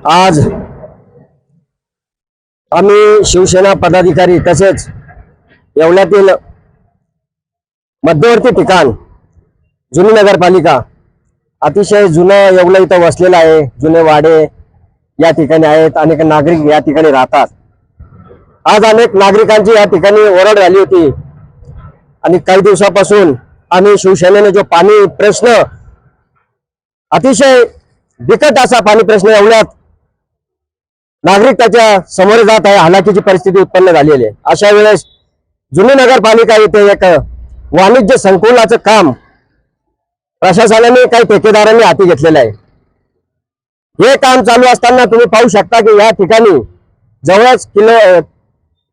आज आम्ही शिवसेना पदाधिकारी तसेच येवल्यातील मध्यवर्ती ठिकाण जुनी नगरपालिका अतिशय जुनं येवला इथं वसलेलं आहे। जुने वाडे या ठिकाणी आहेत, अनेक नागरिक या ठिकाणी राहतात। आज अनेक नागरिकांची या ठिकाणी ओरड झाली होती आणि काही दिवसापासून आम्ही शिवसेनेने जो पाणी प्रश्न अतिशय बिकट असा पाणी प्रश्न येवल्यात नागरिक त्याच्या समोर जात आहे, हालाकीची परिस्थिती उत्पन्न झालेली आहे। अशा वेळेस जुनी नगरपालिका येथे एक वाणिज्य संकुलाचं काम प्रशासनाने काही ठेकेदारांनी हाती घेतलेलं आहे। हे काम चालू असताना तुम्ही पाहू शकता की या ठिकाणी जवळच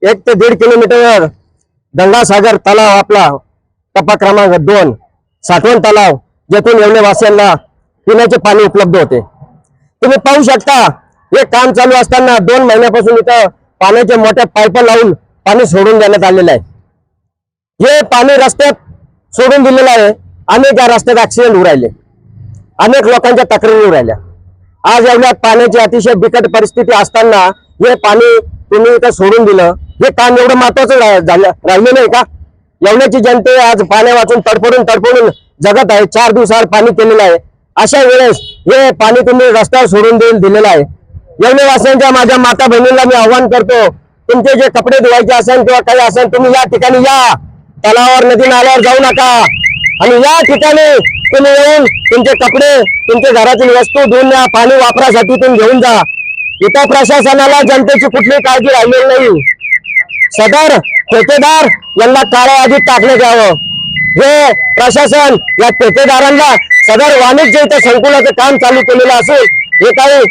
1 ते 1.5 किलोमीटरवर गंगासागर तलाव, आपला टप्पा क्रमांक 2 साठवण तलाव, जेथून येवलेवासियांना पिण्याचे पाणी उपलब्ध होते। तुम्ही पाहू शकता हे काम चालू असताना 2 महिन्यापासून इथं पाण्याचे मोठ्या पाईप लावून पाणी सोडून देण्यात आलेलं आहे। हे पाणी रस्त्यात सोडून दिलेलं आहे। अनेक या रस्त्यात ऍक्सिडेंट होऊ राहिले, अनेक लोकांच्या तक्रारी होऊ राहिल्या। आज एवढ्यात पाण्याची अतिशय बिकट परिस्थिती असताना हे पाणी तुम्ही इथं सोडून दिलं, हे काम एवढं महत्वाचं राहिलं नाही का? येवल्याची जनते आज पाण्या वाचून तडफडून जगत आहे। 4 दिवसावर पाणी केलेलं आहे। अशा वेळेस हे पाणी तुम्ही रस्त्यावर सोडून दिलेलं आहे। येवलेवासियांच्या माझ्या माता बहिणींना मी आव्हान करतो, तुमचे जे कपडे धुवायचे असेल किंवा काही असेल तुम्ही या ठिकाणी या, तलावावर नदी नाल्यावर जाऊ नका आणि या ठिकाणी तुम्ही येऊन तुमचे कपडे, तुमच्या घरातील वस्तू धुवून या, पाणी वापरासाठी तुम्ही घेऊन जा। इथं प्रशासनाला जनतेची कुठलीही काळजी राहिलेली नाही। सदर ठेकेदार यांना काळ्या यादीत टाकण्यात यावं। हे प्रशासन या ठेकेदारांना सदर वाणिज्य इथं संकुलाचं काम चालू केलेलं असून हे काही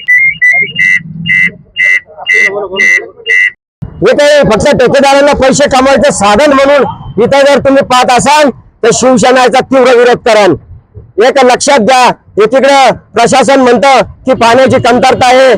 फक्त ठेकेदारांना पैसे कमवायचे साधन म्हणून इथं जर तुम्ही पाहत असाल तर शिवसेनेचा तीव्र विरोध कराल। एक लक्षात घ्या, एकीकडे प्रशासन म्हणतं की पाण्याची कमतरता आहे,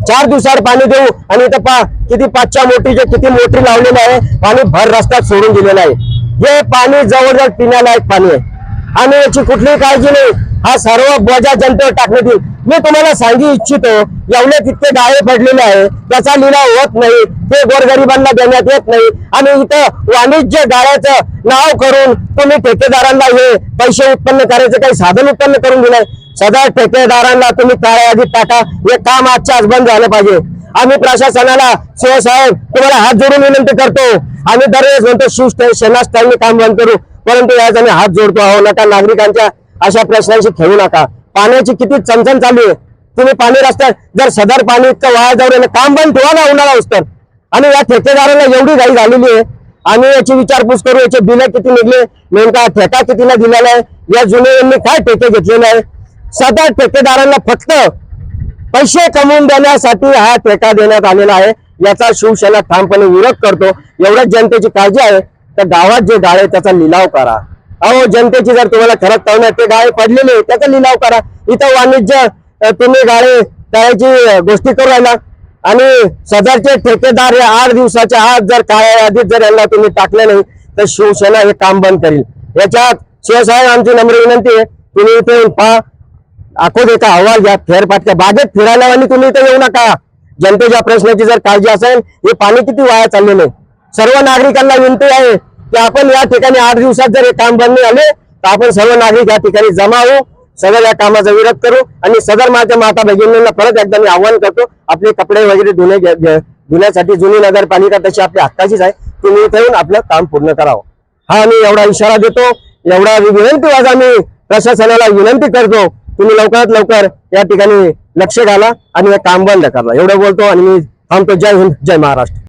4 दिवसावर पाणी देऊ, आणि इथं किती 5च्या मोठीचे किती मोटरी लावलेली आहे, पाणी भर रस्त्यात सोडून दिलेलं आहे। हे पाणी जवळजवळ पिण्यालायक पाणी आहे आणि याची कुठलीही काळजी नाही। हा सर्व बोजा जनतेवर टाकण्यात येईल। मी तुम्हाला सांगू इच्छितो, एवढे तितके गाळे पडलेले आहे, त्याचा लिलाव होत नाही, ते गोरगरिबांना देण्यात येत नाही आणि इथं वाणिज्य गाळ्याचं नाव करून तुम्ही ठेकेदारांना हे पैसे उत्पन्न करायचं काही साधन उत्पन्न करून दिलंय। सदर ठेकेदारांना तुम्ही काळ्या यादीत टाका। हे काम आजच्या आज बंद झालं पाहिजे। आम्ही प्रशासनाला शिवसाहेब तुम्हाला हात जोडून विनंती करतो। आम्ही दरवेळेस म्हणतो शिवसेना स्टाईलने काम बंद करू, परंतु याच आम्ही हात जोडतो आहो। नका नागरिकांच्या अशा प्रश्नांशी खेळू नका। पाण्याची किती चणचण चालू आहे, तुम्ही पाणी रस्त्यात जर सदर पाणी इतकं वाया जाऊ काम बंद ठेवा ना उन्हाळा असतं। आणि या ठेकेदारांना एवढी घाई झालेली आहे, आम्ही याची विचारपूस करू, याचे बिल किती निघले, नेमका ठेका कितीला दिलेला आहे, या जुने यांनी काय ठेके घेतलेले आहे। सदर ठेकेदारांना फक्त पैसे कमवून देण्यासाठी हा ठेका देण्यात आलेला आहे। याचा शिवसेना ठामपणे विरोध करतो। एवढ्याच जनतेची काळजी आहे तर गावात जे गाळे त्याचा लिलाव करा। अहो, जनतेची जर तुम्हाला खरंच पाहुण्यात ते गाळे पडलेले त्याचा लिलाव करा। इथं वाणिज्य तुम्ही गाळे करायची गोष्टी करू राहिला आणि सदरचे ठेकेदार हे 8 दिवसाच्या आत जर काळ्या यादीत जर यांना तुम्ही टाकले नाही तर शिवसेना हे काम बंद करील। याच्यात शिवसाहेब आमची नम्र विनंती आहे, तुम्ही इथे येऊन पहा, आखोदेचा अहवाल घ्या, फेरफाटक्या बागेत फिरायला आणि तुम्ही इथे येऊ नका। जनतेच्या प्रश्नाची जर काळजी असेल, हे पाणी किती वाया चाललेलं आहे। सर्व नागरिकांना विनंती आहे की आपण या ठिकाणी 8 दिवसात जर हे काम बंद झाले तर आपण सर्व नागरिक या ठिकाणी जमा होऊ, सदर या कामाचा विरोध करू आणि सदर माझ्या माता भगिनींना परत एकदा मी आव्हान करतो, आपले कपडे वगैरे धुण्यासाठी जुनी नगरपालिका तशी आपल्या हक्काचीच आहे, तुम्ही इथे येऊन आपलं काम पूर्ण करावं। हा मी एवढा इशारा देतो, एवढा विनंती आज आम्ही प्रशासनाला विनंती करतो, तुम्ही लवकरात लवकर या ठिकाणी लक्ष घाला आणि हे काम बंद करा। एवढं बोलतो आणि मी थांबतो। जय हिंद, जय महाराष्ट्र।